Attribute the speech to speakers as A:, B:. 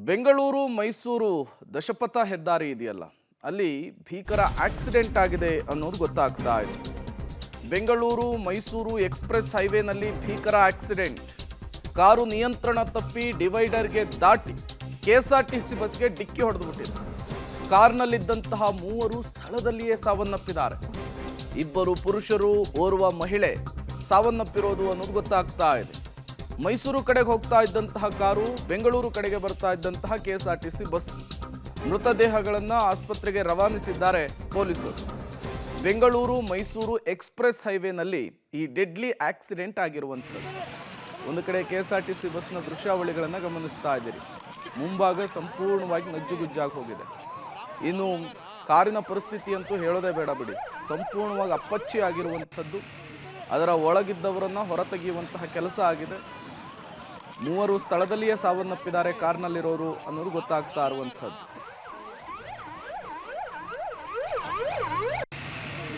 A: ಬೆಂಗಳೂರು ಮೈಸೂರು ದಶಪಥ ಹೆದ್ದಾರಿ ಇದೆಯಲ್ಲ, ಅಲ್ಲಿ ಭೀಕರ ಆಕ್ಸಿಡೆಂಟ್ ಆಗಿದೆ ಅನ್ನೋದು ಗೊತ್ತಾಗ್ತಾ ಇದೆ. ಬೆಂಗಳೂರು ಮೈಸೂರು ಎಕ್ಸ್‌ಪ್ರೆಸ್ ಹೈವೇನಲ್ಲಿ ಭೀಕರ ಆಕ್ಸಿಡೆಂಟ್. ಕಾರು ನಿಯಂತ್ರಣ ತಪ್ಪಿ ಡಿವೈಡರ್ಗೆ ದಾಟಿ ಕೆಎಸ್ಆರ್ಟಿಸಿ ಬಸ್ಗೆ ಡಿಕ್ಕಿ ಹೊಡೆದುಬಿಟ್ಟಿದೆ. ಕಾರ್ನಲ್ಲಿದ್ದಂತಹ ಮೂವರು ಸ್ಥಳದಲ್ಲಿಯೇ ಸಾವನ್ನಪ್ಪಿದ್ದಾರೆ. ಇಬ್ಬರು ಪುರುಷರು, ಓರ್ವ ಮಹಿಳೆ ಸಾವನ್ನಪ್ಪಿರೋದು ಅನ್ನೋದು ಗೊತ್ತಾಗ್ತಾ ಇದೆ. ಮೈಸೂರು ಕಡೆಗೆ ಹೋಗ್ತಾ ಇದ್ದಂತಹ ಕಾರು, ಬೆಂಗಳೂರು ಕಡೆಗೆ ಬರ್ತಾ ಇದ್ದಂತಹ ಕೆಎಸ್ಆರ್ಟಿಸಿ ಬಸ್. ಮೃತದೇಹಗಳನ್ನು ಆಸ್ಪತ್ರೆಗೆ ರವಾನಿಸಿದ್ದಾರೆ ಪೊಲೀಸರು. ಬೆಂಗಳೂರು ಮೈಸೂರು ಎಕ್ಸ್‌ಪ್ರೆಸ್ ಹೈವೇನಲ್ಲಿ ಈ ಡೆಡ್ಲಿ ಆಕ್ಸಿಡೆಂಟ್ ಆಗಿರುವಂಥದ್ದು. ಒಂದು ಕಡೆ ಕೆಎಸ್ಆರ್ಟಿಸಿ ಬಸ್ನ ದೃಶ್ಯಾವಳಿಗಳನ್ನು ಗಮನಿಸ್ತಾ ಇದ್ದೀರಿ. ಮುಂಭಾಗ ಸಂಪೂರ್ಣವಾಗಿ ನಜ್ಜುಗುಜ್ಜಾಗಿ ಹೋಗಿದೆ. ಇನ್ನು ಕಾರಿನ ಪರಿಸ್ಥಿತಿ ಅಂತೂ ಹೇಳೋದೇ ಬೇಡ ಬಿಡಿ. ಸಂಪೂರ್ಣವಾಗಿ ಅಪ್ಪಚ್ಚಿ ಆಗಿರುವಂಥದ್ದು. ಅದರ ಒಳಗಿದ್ದವರನ್ನು ಹೊರತೆಗೆಯುವಂತಹ ಕೆಲಸ ಆಗಿದೆ. ಮೂವರು ಸ್ಥಳದಲ್ಲಿಯೇ ಸಾವನ್ನಪ್ಪಿದ್ದಾರೆ ಕಾರ್ನಲ್ಲಿರೋರು ಅನ್ನೋದು ಗೊತ್ತಾಗ್ತಾ ಇರುವಂಥದ್ದು.